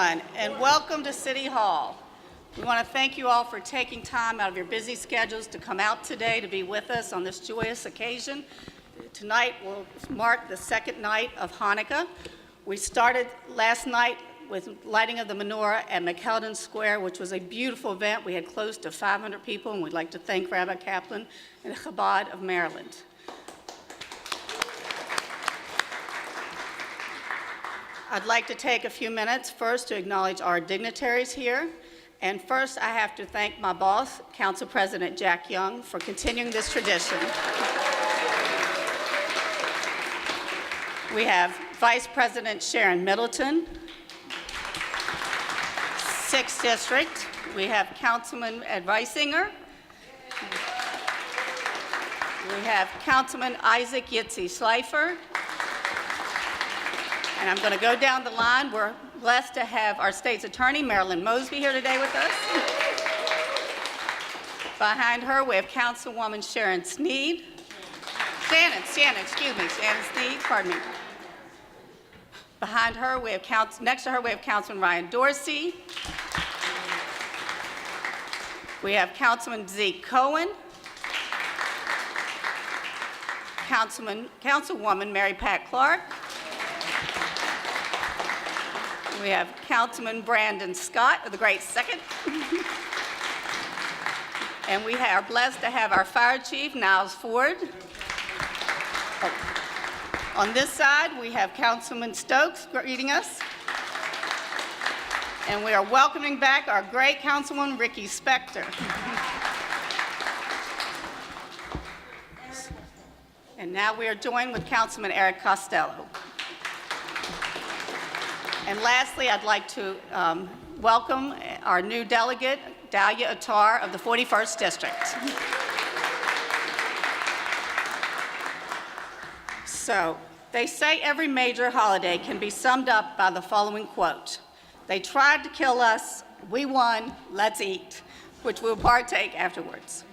everyone, and welcome to City Hall. We want to thank you all for taking time out of your busy schedules to come out today to be with us on this joyous occasion. Tonight will mark the second night of Hanukkah. We started last night with lighting of the Menorah at McKeldin Square, which was a beautiful event. We had close to 500 people, and we'd like to thank Rabbi Kaplan and Chabad of Maryland. I'd like to take a few minutes first to acknowledge our dignitaries here. And first, I have to thank my boss, Council President Jack Young, for continuing this tradition. We have Vice President Sharon Middleton, 6th District. We have Councilman Ed Reisinger. We have Councilman Isaac Yitzi Schleifer. And I'm going to go down the line. We're blessed to have our state's attorney, Marilyn Mosby, here today with us. Behind her, we have Councilwoman Sharon Sneed. Shannon Sneed, pardon me. Behind her, we have next to her, we have Councilman Ryan Dorsey. We have Councilman Zeke Cohen. Councilwoman Mary Pat Clark. We have Councilman Brandon Scott of the Great Second. And we are blessed to have our Fire Chief, Niles Ford. On this side, we have Councilman Stokes greeting us. And we are welcoming back our great Councilwoman, Ricky Spector. And now we are joined with Councilman Eric Costello. And lastly, I'd like to welcome our new delegate, Dahlia Attar of the 41st District. So, they say every major holiday can be summed up by the following quote: "They tried to kill us, we won, let's eat," which we'll partake afterwards.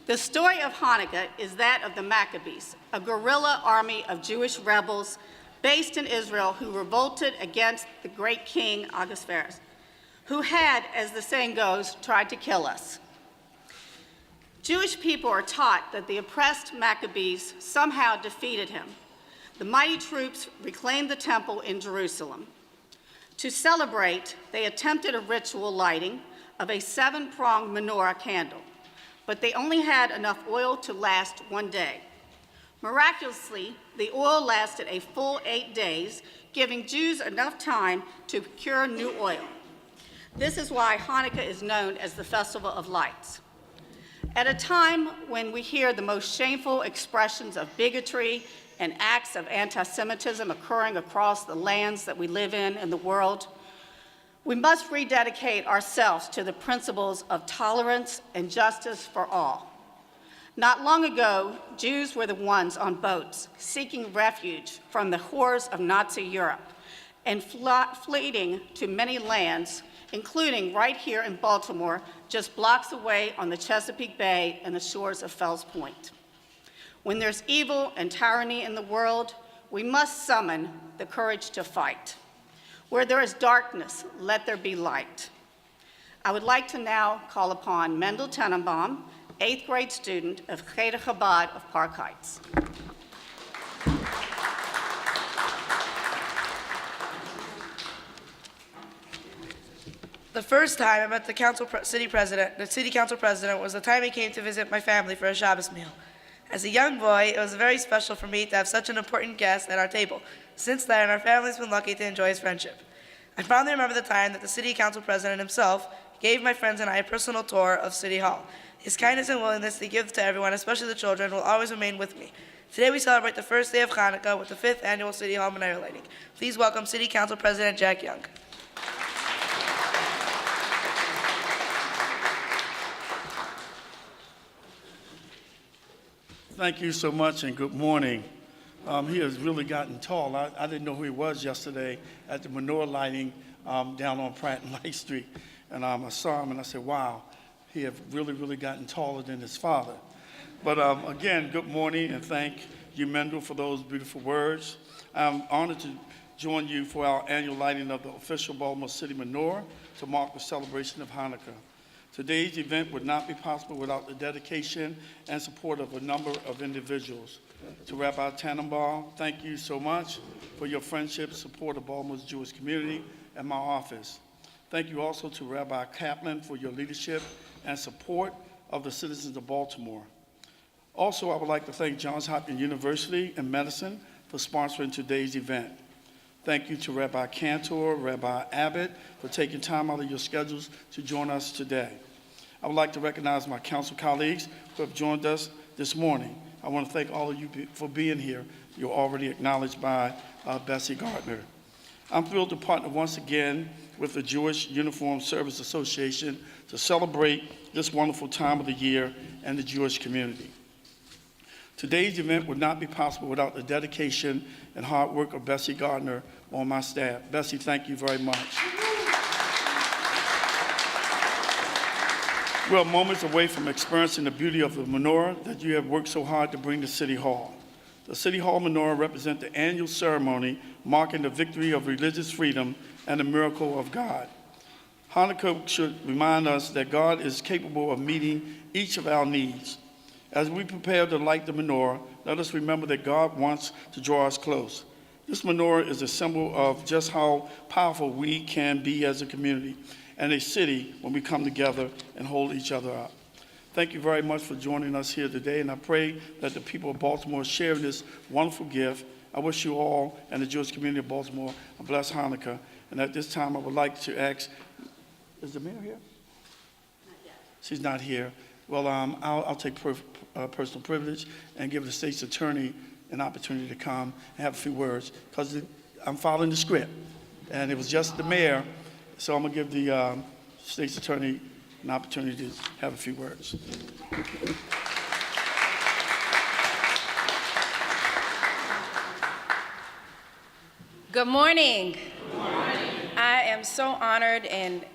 The story of Hanukkah is that of the Maccabees, a guerrilla army of Jewish rebels based in Israel who revolted against the great king Ahasuerus, who had, as the saying goes, tried to kill us. Jewish people are taught that the oppressed Maccabees somehow defeated him. The mighty troops reclaimed the temple in Jerusalem. To celebrate, they attempted a ritual lighting of a 7-pronged menorah candle, but they only had enough oil to last one day. Miraculously, the oil lasted a full 8 days, giving Jews enough time to procure new oil. This is why Hanukkah is known as the Festival of Lights. At a time when we hear the most shameful expressions of bigotry and acts of anti-Semitism occurring across the lands that we live in the world, we must rededicate ourselves to the principles of tolerance and justice for all. Not long ago, Jews were the ones on boats seeking refuge from the horrors of Nazi Europe and fleeing to many lands, including right here in Baltimore, just blocks away on the Chesapeake Bay and the shores of Fells Point. When there's evil and tyranny in the world, we must summon the courage to fight. Where there is darkness, let there be light. I would like to now call upon Mendel Tenenbaum, 8th grade student of Cheder Chabad of Park Heights. The first time I met the city council president was the time he came to visit my family for a Shabbos meal. As a young boy, it was very special for me to have such an important guest at our table. Since then, our family's been lucky to enjoy his friendship. I fondly remember the time that the city council president himself gave my friends and I a personal tour of City Hall. His kindness and willingness to give to everyone, especially the children, will always remain with me. Today we celebrate the first day of Hanukkah with the 5th annual City Hall Menorah lighting. Please welcome City Council President Jack Young. Thank you so much and good morning. He has really gotten tall. I didn't know who he was yesterday at the Menorah lighting down on Pratt and Light Street. And I saw him and I said, wow, he has really gotten taller than his father. But again, good morning and thank you, Mendel, for those beautiful words. I'm honored to join you for our annual lighting of the official Baltimore City menorah to mark the celebration of Hanukkah. Today's event would not be possible without the dedication and support of a number of individuals. To Rabbi Tannenbaum, thank you so much for your friendship, support of Baltimore's Jewish community and my office. Thank you also to Rabbi Kaplan for your leadership and support of the citizens of Baltimore. Also, I would like to thank Johns Hopkins University in Medicine for sponsoring today's event. Thank you to Rabbi Cantor, Rabbi Abbott for taking time out of your schedules to join us today. I would like to recognize my council colleagues who have joined us this morning. I want to thank all of you for being here. You're already acknowledged by Bessie Gardner. I'm thrilled to partner once again with the Jewish Uniformed Service Association to celebrate this wonderful time of the year and the Jewish community. Today's event would not be possible without the dedication and hard work of Bessie Gardner on my staff. Bessie, thank you very much. We are moments away from experiencing the beauty of the menorah that you have worked so hard to bring to City Hall. The City Hall menorah represents the annual ceremony marking the victory of religious freedom and the miracle of God. Hanukkah should remind us that God is capable of meeting each of our needs. As we prepare to light the menorah, let us remember that God wants to draw us close. This menorah is a symbol of just how powerful we can be as a community and a city when we come together and hold each other up. Thank you very much for joining us here today, and I pray that the people of Baltimore share this wonderful gift. I wish you all and the Jewish community of Baltimore a blessed Hanukkah. And at this time, I would like to ask, is the mayor here? Not yet. She's not here. Well, I'll take personal privilege and give the state's attorney an opportunity to come and have a few words, because I'm following the script, and it was just the mayor, so I'm going to give the state's attorney an opportunity to have a few words. Good morning. Good morning. I am so honored and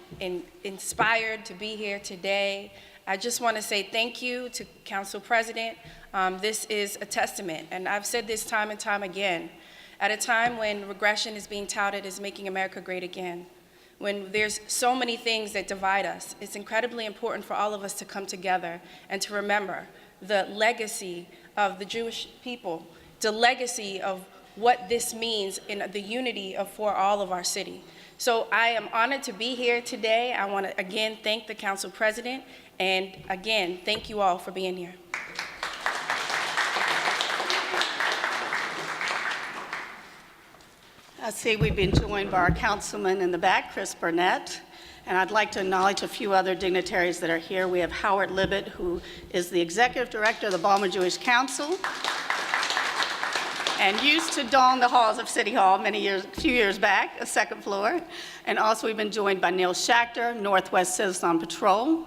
inspired to be here today. I just want to say thank you to Council President. This is a testament, and I've said this time and time again. At a time when regression is being touted as making America great again, when there's so many things that divide us, it's incredibly important for all of us to come together and to remember the legacy of the Jewish people, the legacy of what this means in the unity for all of our city. So I am honored to be here today. I want to again thank the Council President, and again, thank you all for being here. I see we've been joined by our councilman in the back, Chris Burnett, and I'd like to acknowledge a few other dignitaries that are here. We have Howard Libet, who is the executive director of the Baltimore Jewish Council and used to don the halls of City Hall a few years back, a second floor. And also we've been joined by Neil Schachter, Northwest Citizen on Patrol.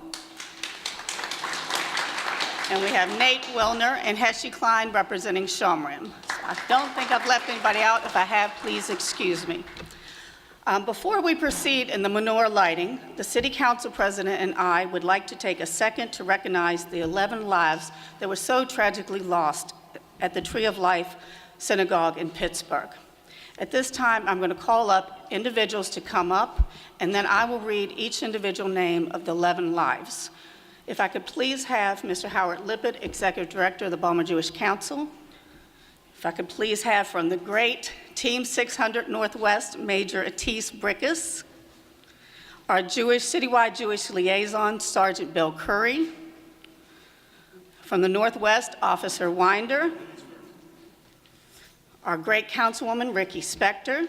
And we have Nate Wilner and Heshy Klein representing Shomrim. I don't think I've left anybody out. If I have, please excuse me. Before we proceed in the menorah lighting, the City Council President and I would like to take a second to recognize the 11 lives that were so tragically lost at the Tree of Life Synagogue in Pittsburgh. At this time, I'm going to call up individuals to come up, and then I will read each individual name of the 11 lives. If I could please have Mr. Howard Libet, Executive Director of the Baltimore Jewish Council. If I could please have from the great Team 600 Northwest, Major Atis Brickus. Our citywide Jewish liaison, Sergeant Bill Curry. From the Northwest, Officer Winder. Our great Councilwoman, Ricky Spector.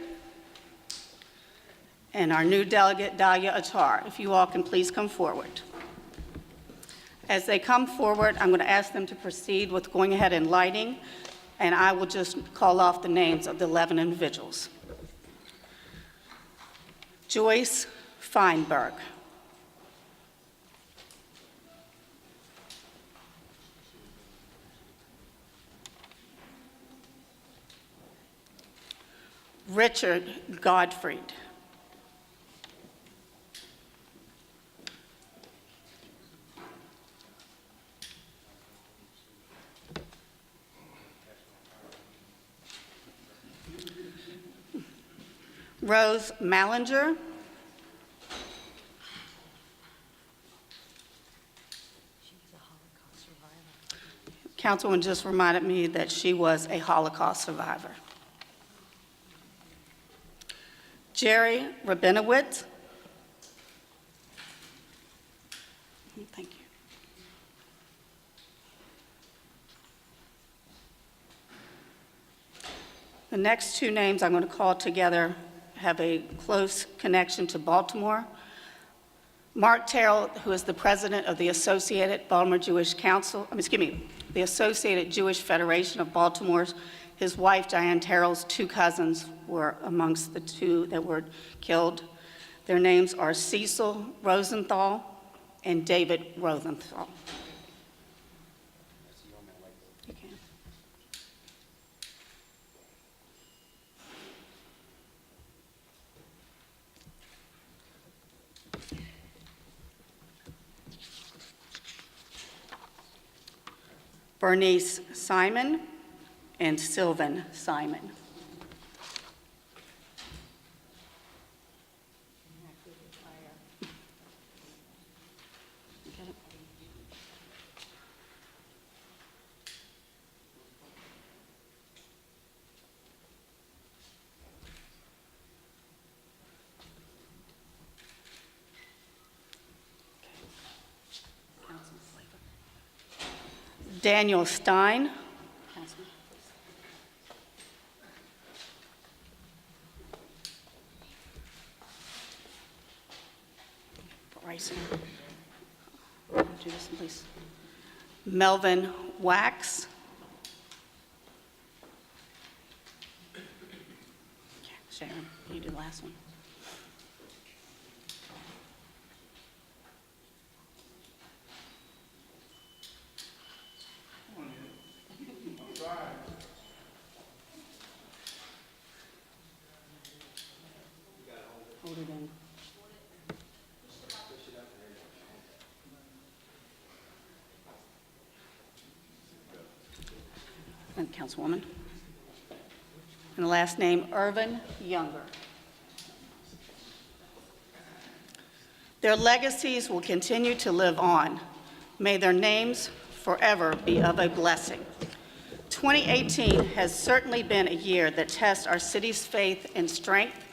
And our new delegate, Dalia Attar. If you all can please come forward. As they come forward, I'm going to ask them to proceed with going ahead and lighting, and I will just call off the names of the 11 individuals. Joyce Feinberg. Richard Godfried. Rose Mallinger. Councilwoman just reminded me that she was a Holocaust survivor. Jerry Rabinowitz. Thank you. The next two names I'm going to call together have a close connection to Baltimore. Mark Terrell, who is the president of the Associated Baltimore Jewish Council, the Associated Jewish Federation of Baltimore. His wife, Diane Terrell's two cousins were amongst the two that were killed. Their names are Cecil Rosenthal and David Rosenthal. You can. Bernice Simon and Sylvan Simon. Daniel Stein. Do this, please. Melvin Wax. Okay, Sharon, you do the last one. Hold it in. And Councilwoman. And the last name, Irvin Younger. Their legacies will continue to live on. May their names forever be of a blessing. 2018 has certainly been a year that tests our city's faith and strength.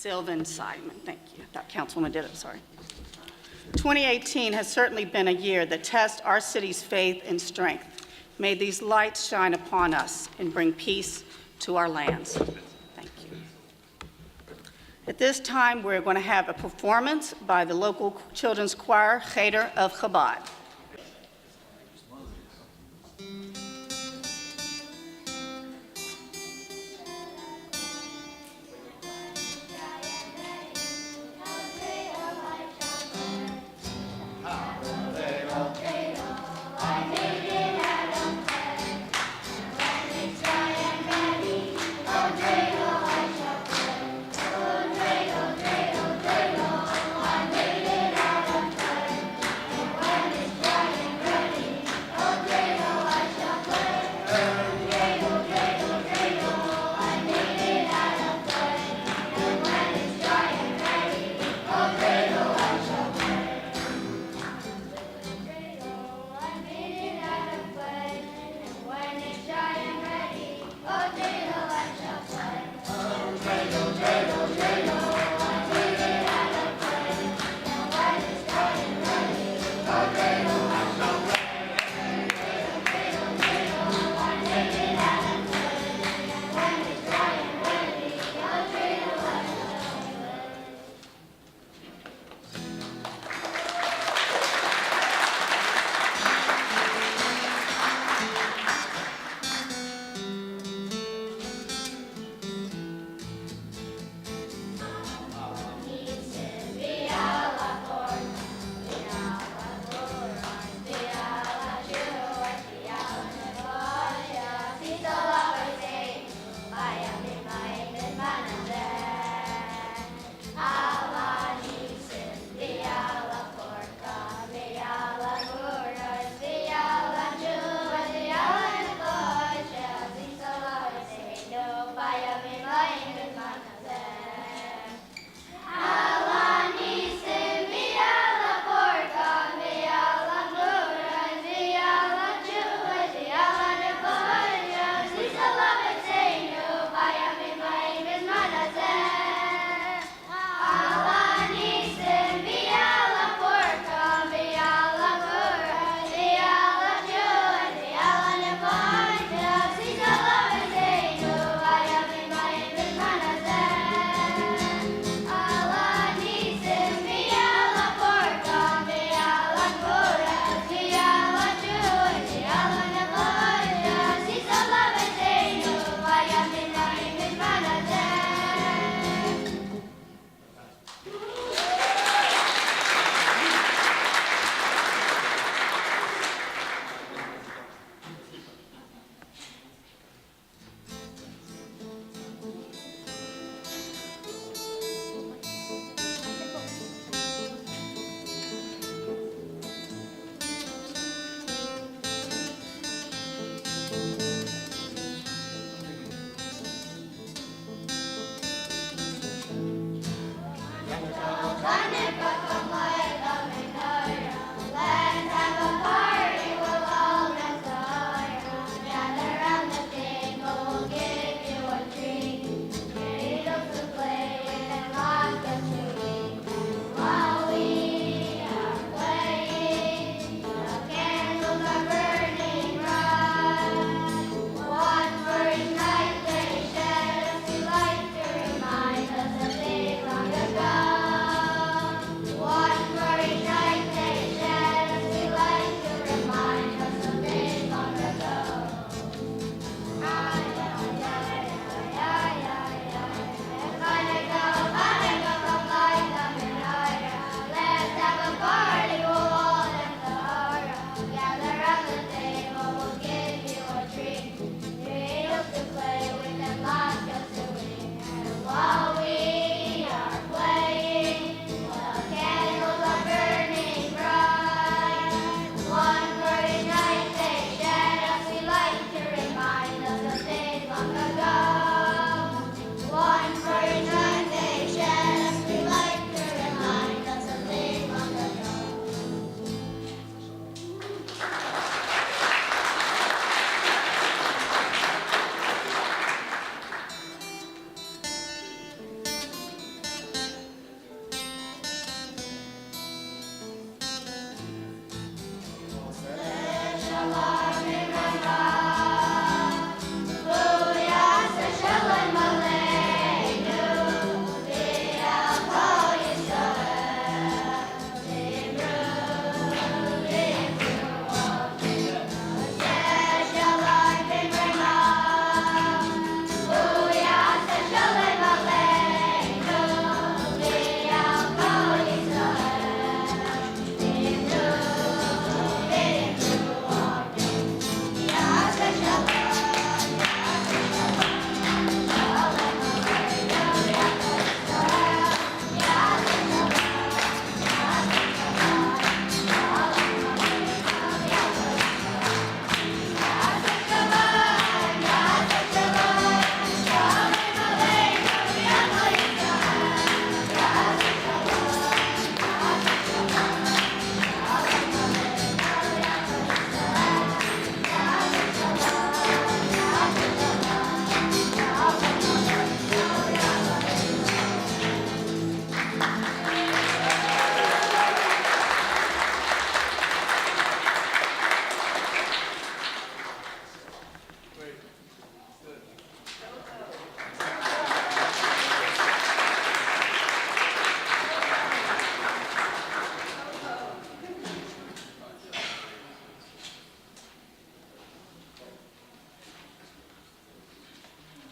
Sylvan Simon, thank you. I thought Councilwoman did it, sorry. 2018 has certainly been a year that tests our city's faith and strength. May these lights shine upon us and bring peace to our lands. Thank you. At this time, we're going to have a performance by the local children's choir, Cheder of Chabad.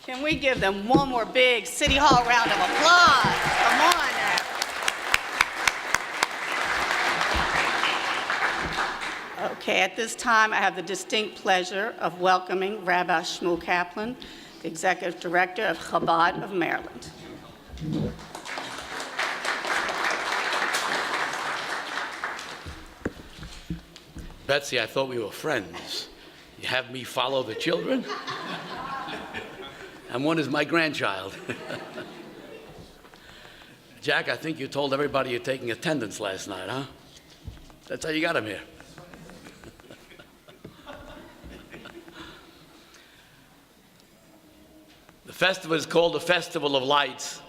Can we give them one more big City Hall round of applause? Come on now. Okay, at this time, I have the distinct pleasure of welcoming Rabbi Shmuel Kaplan, the Executive Director of Chabad of Maryland. Betsy, I thought we were friends. You have me follow the children? And one is my grandchild. Jack, I think you told everybody you're taking attendance last night, huh? That's how you got him here. The festival is called the Festival of Lights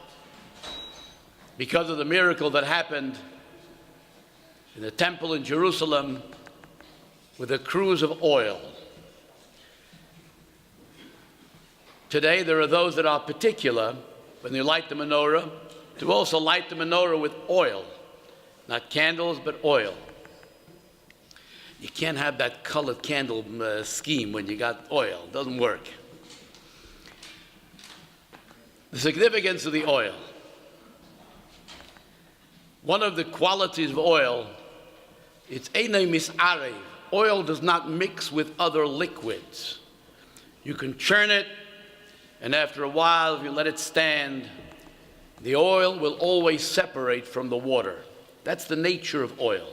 because of the miracle that happened in the temple in Jerusalem with a cruse of oil. Today, there are those that are particular, when you light the menorah, to also light the menorah with oil. Not candles, but oil. You can't have that colored candle scheme when you got oil. It doesn't work. The significance of the oil. One of the qualities of oil, it's einay mis'arev. Oil does not mix with other liquids. You can churn it, and after a while, if you let it stand, the oil will always separate from the water. That's the nature of oil.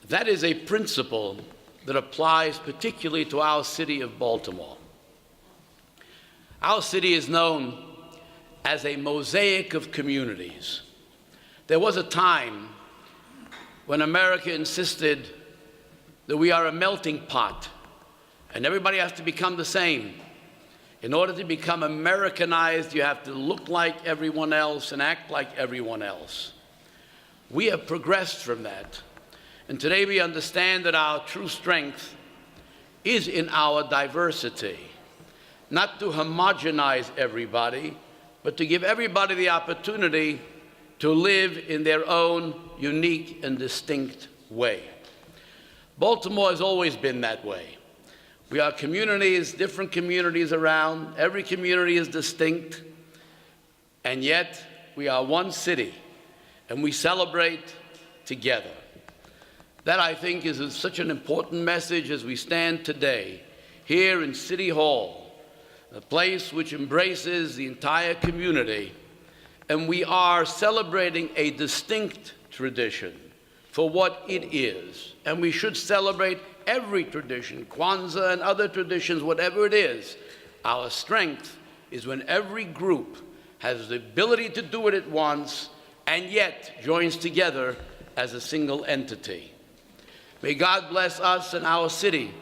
That is a principle that applies particularly to our city of Baltimore. Our city is known as a mosaic of communities. There was a time when America insisted that we are a melting pot and everybody has to become the same. In order to become Americanized, you have to look like everyone else and act like everyone else. We have progressed from that. And today we understand that our true strength is in our diversity. Not to homogenize everybody, but to give everybody the opportunity to live in their own unique and distinct way. Baltimore has always been that way. We are communities, different communities around. Every community is distinct, and yet we are one city, and we celebrate together. That, I think, is such an important message as we stand today here in City Hall, a place which embraces the entire community, and we are celebrating a distinct tradition for what it is. And we should celebrate every tradition, Kwanzaa and other traditions, whatever it is. Our strength is when every group has the ability to do it at once and yet joins together as a single entity. May God bless us and our city,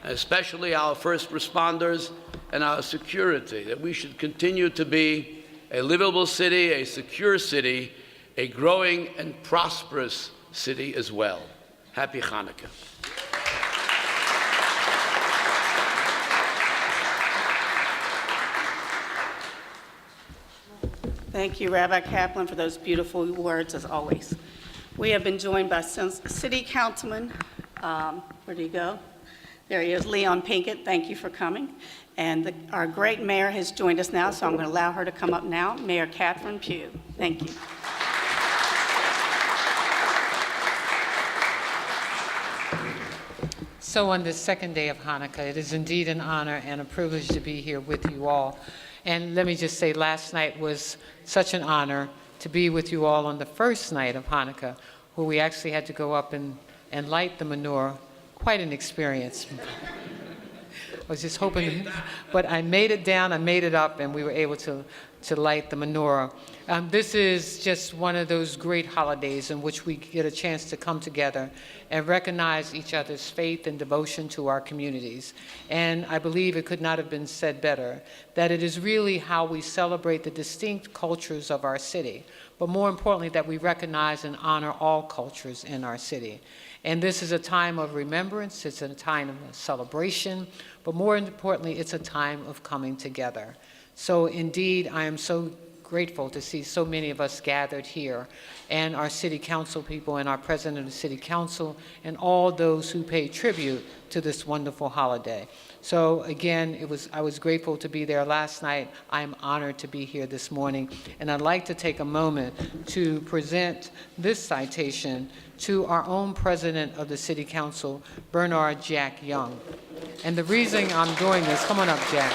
especially our first responders and our security, that we should continue to be a livable city, a secure city, a growing and prosperous city as well. Happy Hanukkah. Thank you, Rabbi Kaplan, for those beautiful words, as always. We have been joined by City Councilman, where do you go? There he is, Leon Pinkett. Thank you for coming. And our great mayor has joined us now, so I'm going to allow her to come up now, Mayor Catherine Pugh. Thank you. So on this second day of Hanukkah, it is indeed an honor and a privilege to be here with you all. And let me just say, last night was such an honor to be with you all on the first night of Hanukkah, where we actually had to go up and light the menorah. Quite an experience. I was just hoping, but I made it down, I made it up, and we were able to light the menorah. This is just one of those great holidays in which we get a chance to come together and recognize each other's faith and devotion to our communities. And I believe it could not have been said better, that it is really how we celebrate the distinct cultures of our city, but more importantly, that we recognize and honor all cultures in our city. And this is a time of remembrance, it's a time of celebration, but more importantly, it's a time of coming together. So indeed, I am so grateful to see so many of us gathered here, and our city council people and our president of the city council and all those who pay tribute to this wonderful holiday. So again, I was grateful to be there last night. I'm honored to be here this morning, and I'd like to take a moment to present this citation to our own president of the city council, Bernard Jack Young. And the reason I'm doing this, come on up, Jack.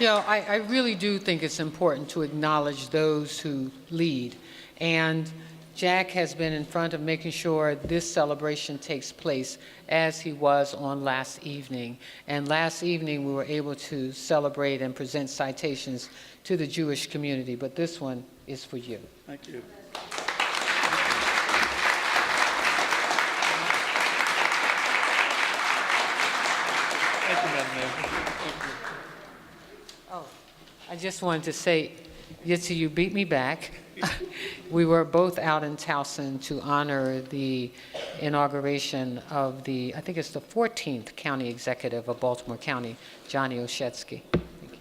You know, I really do think it's important to acknowledge those who lead. And Jack has been in front of making sure this celebration takes place, as he was on last evening. And last evening we were able to celebrate and present citations to the Jewish community, but this one is for you. Thank you. Thank you, Madam Mayor. Thank you. Oh, I just wanted to say, Yitzi, you beat me back. We were both out in Towson to honor the inauguration of the, I think it's the 14th county executive of Baltimore County, Johnny Oshetsky. Thank you.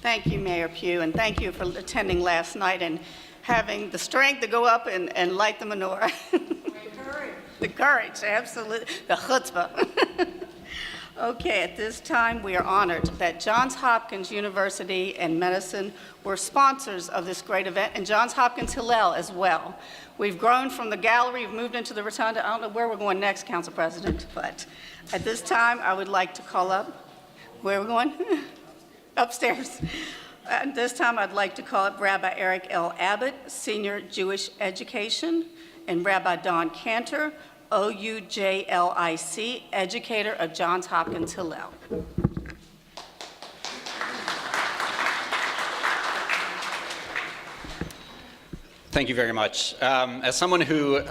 Thank you, Mayor Pugh, and thank you for attending last night and having the strength to go up and light the menorah. The courage, absolutely. The chutzpah. Okay, at this time, we are honored that Johns Hopkins University and Medicine were sponsors of this great event, and Johns Hopkins Hillel as well. We've grown from the gallery, we've moved into the rotunda. I don't know where we're going next, Council President, but at this time, I would like to call up, where are we going? Upstairs. At this time, I'd like to call up Rabbi Eric L. Abbott, Senior Jewish Education, and Rabbi Don Cantor, OUJLIC, Educator of Johns Hopkins Hillel. Thank you very much. As someone who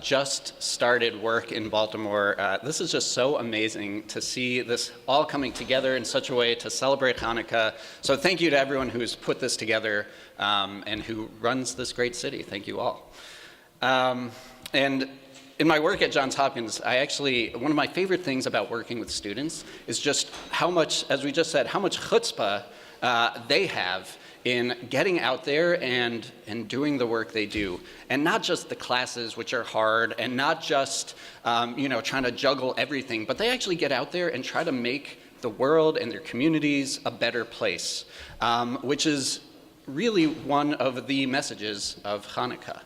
just started work in Baltimore, this is just so amazing to see this all coming together in such a way to celebrate Hanukkah. So thank you to everyone who's put this together and who runs this great city. Thank you all. And in my work at Johns Hopkins, one of my favorite things about working with students is just how much, as we just said, how much chutzpah they have in getting out there and doing the work they do. And not just the classes, which are hard, and not just trying to juggle everything, but they actually get out there and try to make the world and their communities a better place, which is really one of the messages of Hanukkah.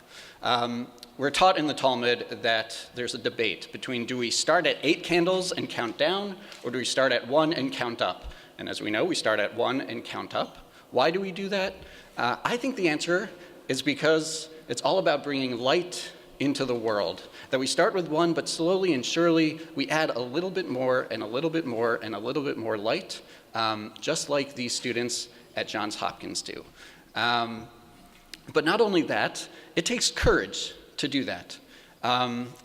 We're taught in the Talmud that there's a debate between, do we start at 8 candles and count down, or do we start at 1 and count up? And as we know, we start at 1 and count up. Why do we do that? I think the answer is because it's all about bringing light into the world. That we start with 1, but slowly and surely we add a little bit more and a little bit more and a little bit more light, just like these students at Johns Hopkins do. But not only that, it takes courage to do that.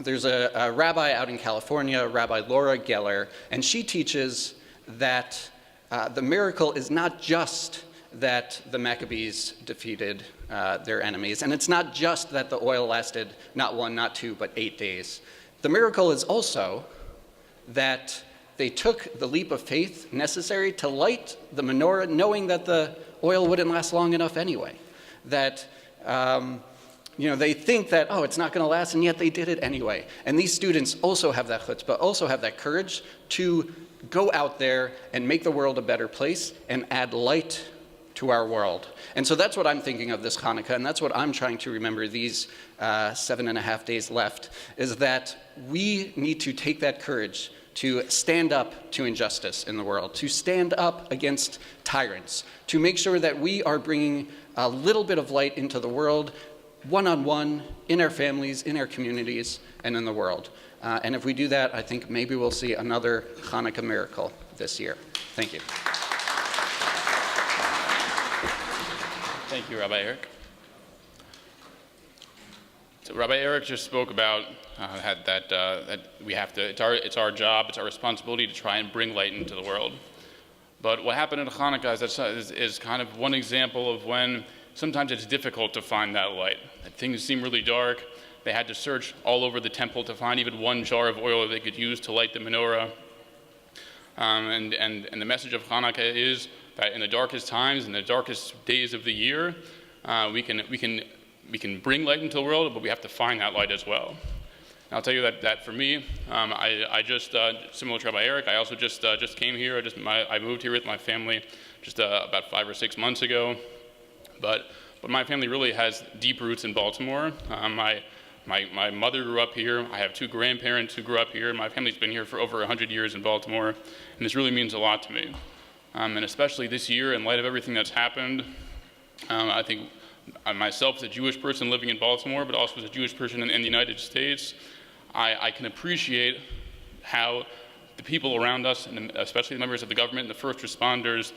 There's a rabbi out in California, Rabbi Laura Geller, and she teaches that the miracle is not just that the Maccabees defeated their enemies, and it's not just that the oil lasted not 1, not 2, but 8 days. The miracle is also that they took the leap of faith necessary to light the menorah, knowing that the oil wouldn't last long enough anyway. That they think that, oh, it's not going to last, and yet they did it anyway. And these students also have that chutzpah, also have that courage to go out there and make the world a better place and add light to our world. And so that's what I'm thinking of this Hanukkah, and that's what I'm trying to remember these 7.5 days left, is that we need to take that courage to stand up to injustice in the world, to stand up against tyrants, to make sure that we are bringing a little bit of light into the world, one-on-one, in our families, in our communities, and in the world. And if we do that, I think maybe we'll see another Hanukkah miracle this year. Thank you. Thank you, Rabbi Eric. So Rabbi Eric just spoke about that we have to. It's our job. It's our responsibility to try and bring light into the world. But what happened in Hanukkah is kind of one example of when sometimes it's difficult to find that light. Things seem really dark. They had to search all over the temple to find even one jar of oil that they could use to light the menorah. And the message of Hanukkah is that in the darkest times, in the darkest days of the year, we can bring light into the world, but we have to find that light as well. And I'll tell you that for me, I just similar to Rabbi Eric, I also just came here. I moved here with my family just about 5 or 6 months ago. But my family really has deep roots in Baltimore. My mother grew up here. I have 2 grandparents who grew up here. My family's been here for over 100 years in Baltimore, and this really means a lot to me. And especially this year, in light of everything that's happened, I think myself as a Jewish person living in Baltimore, but also as a Jewish person in the United States, I can appreciate how the people around us, and especially the members of the government and the first responders,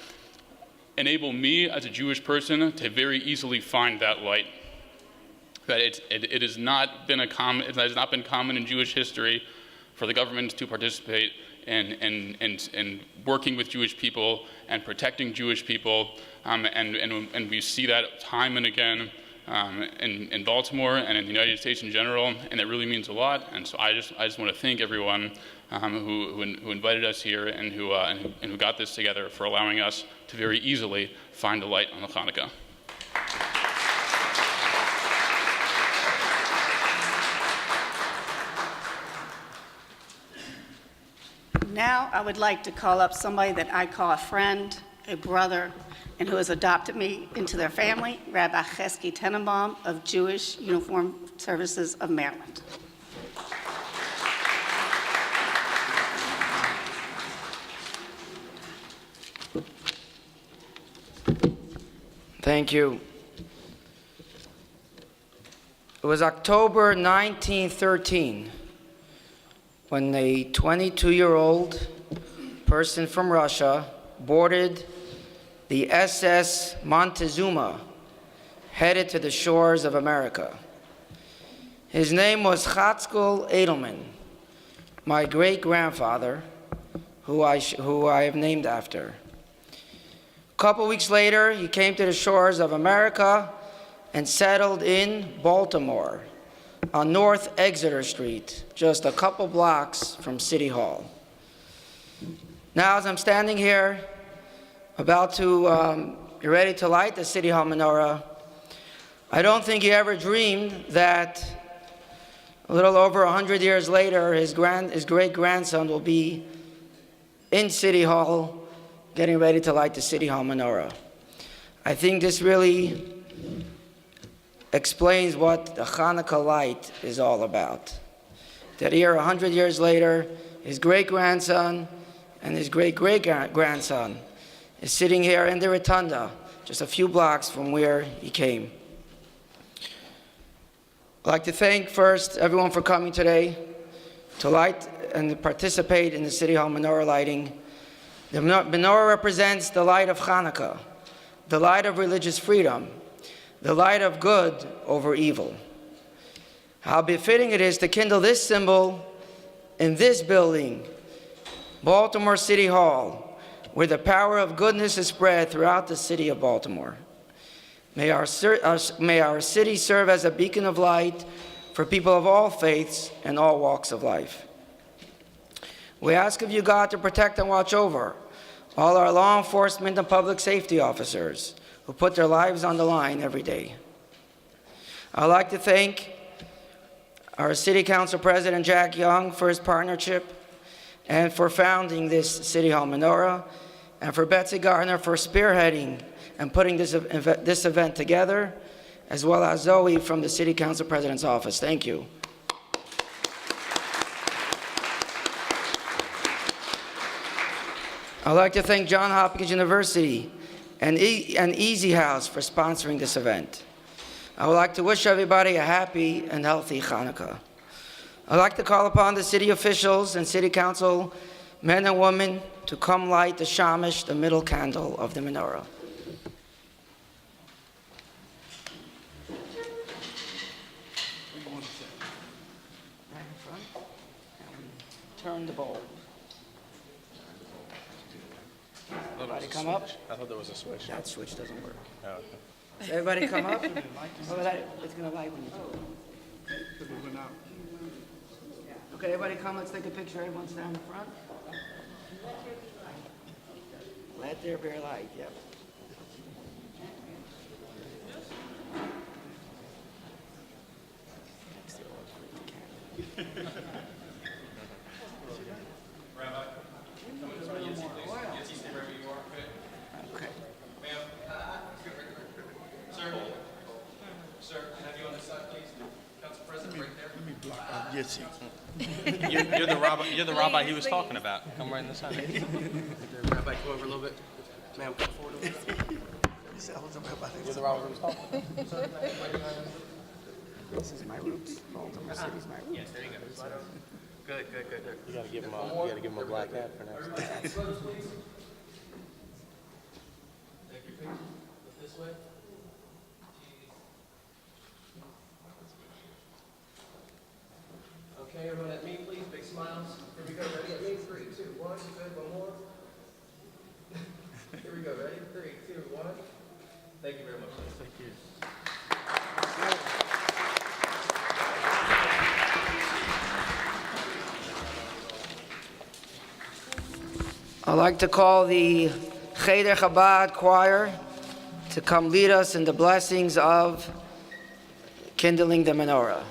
enable me as a Jewish person to very easily find that light. That it has not been common in Jewish history for the government to participate in working with Jewish people and protecting Jewish people, and we see that time and again in Baltimore and in the United States in general, and it really means a lot. And so I just want to thank everyone who invited us here and who got this together for allowing us to very easily find a light on the Hanukkah. Now I would like to call up somebody that I call a friend, a brother, and who has adopted me into their family, Rabbi Chesky Tenenbaum of Jewish Uniformed Services of Maryland. Thank you. It was October 1913 when a 22-year-old person from Russia boarded the SS Montezuma, headed to the shores of America. His name was Chatzkel Edelman, my great-grandfather, who I have named after. A couple weeks later, he came to the shores of America and settled in Baltimore on North Exeter Street, just a couple blocks from City Hall. Now, as I'm standing here, about to be ready to light the City Hall menorah, I don't think he ever dreamed that a little over 100 years later, his great-grandson will be in City Hall getting ready to light the City Hall menorah. I think this really explains what the Hanukkah light is all about. That here, 100 years later, his great-grandson and his great-great-grandson is sitting here in the rotunda, just a few blocks from where he came. I'd like to thank first everyone for coming today to light and participate in the City Hall menorah lighting. The menorah represents the light of Hanukkah, the light of religious freedom, the light of good over evil. How befitting it is to kindle this symbol in this building, Baltimore City Hall, where the power of goodness is spread throughout the city of Baltimore. May our city serve as a beacon of light for people of all faiths and all walks of life. We ask of you, God, to protect and watch over all our law enforcement and public safety officers who put their lives on the line every day. I'd like to thank our City Council President, Jack Young, for his partnership and for founding this City Hall Menorah, and for Betsy Gardner for spearheading and putting this event together, as well as Zoe from the City Council President's office. Thank you. I'd like to thank Johns Hopkins University and Easy House for sponsoring this event. I would like to wish everybody a happy and healthy Hanukkah. I'd like to call upon the city officials and city council men and women to come light the shamash, the middle candle of the menorah. Right in front, and we turn the bulb. Everybody come up. I thought there was a switch. That switch doesn't work. Oh, okay. So everybody come up. It's gonna light when you do it. Okay, everybody come, let's take a picture, everyone stand in the front. Let there be light, yep. Okay. Sir, can I have you on this side, please? Council President, right there. Let me block Yitzi. You're the rabbi he was talking about. Come right in the side. Rabbi, go over a little bit. Ma'am, come forward a little bit. You're the rabbi he was talking about. This is my roots, Baltimore City's my roots. Yes, there you go. Good. You gotta give him a black hat for next. This way. Okay, everyone at me, please. Big smiles. Here we go. Ready? At me. 3, 2, 1. Good. One more. Here we go. Ready? 3, 2, 1. Thank you very much. Thank you. I'd like to call the Cheder Chabad choir to come lead us in the blessings of kindling the menorah.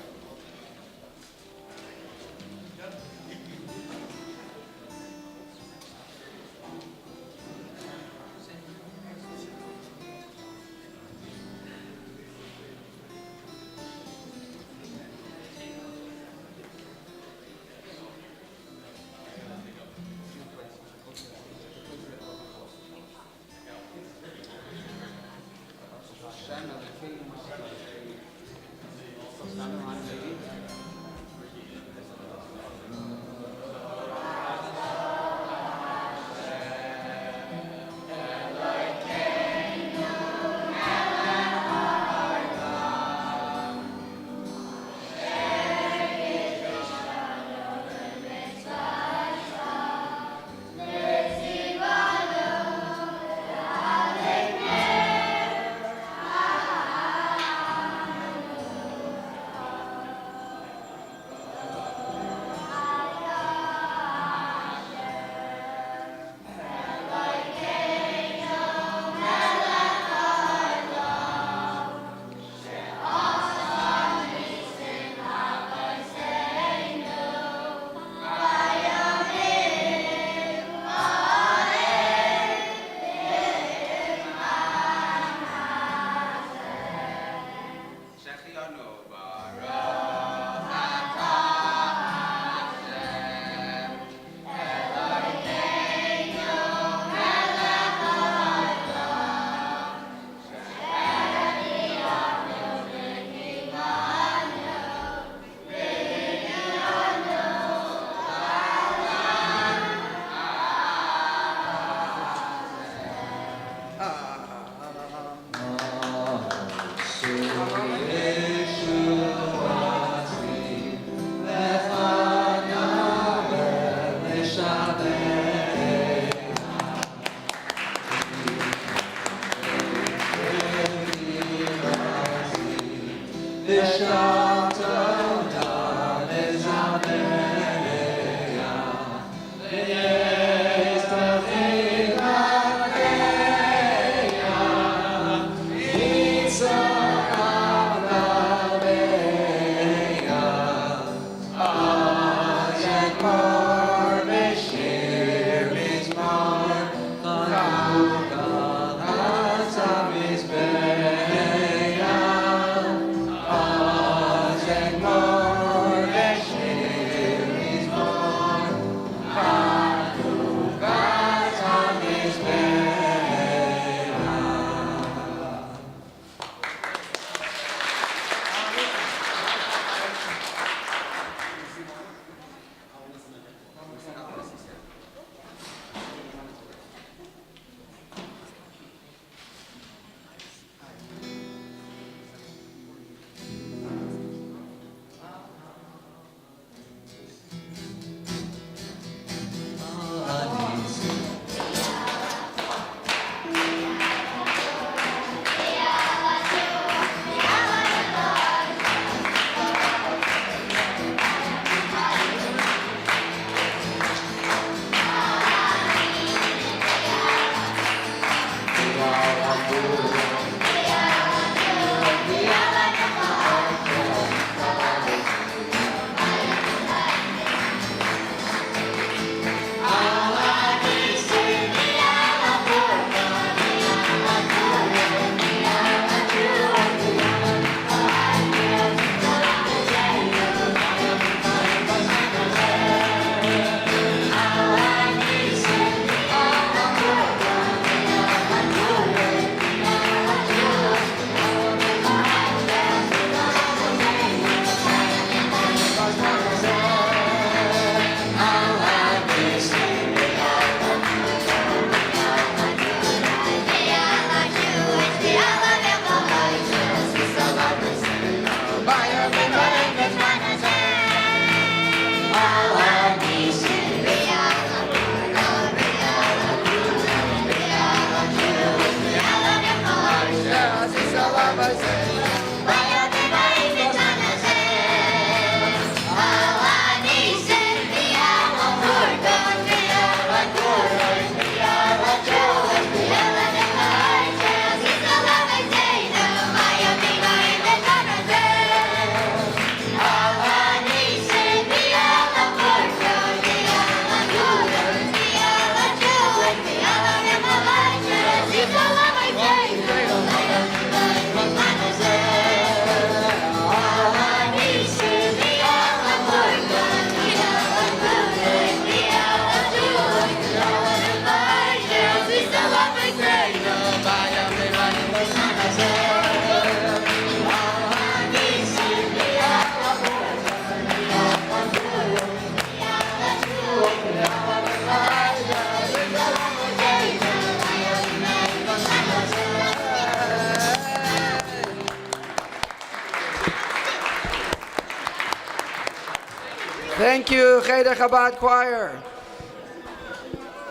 Thank you, Cheder Chabad Choir.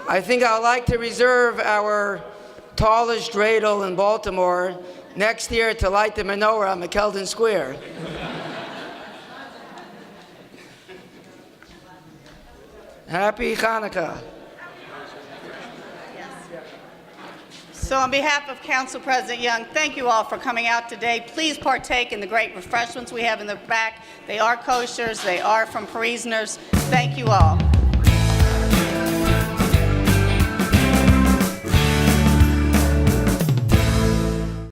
I think I'd like to reserve our tallest dreidel in Baltimore next year to light the menorah on McKeldin Square. Happy Hanukkah. So on behalf of Council President Young, thank you all for coming out today. Please partake in the great refreshments we have in the back. They are koshers. They are from Parisianers. Thank you all.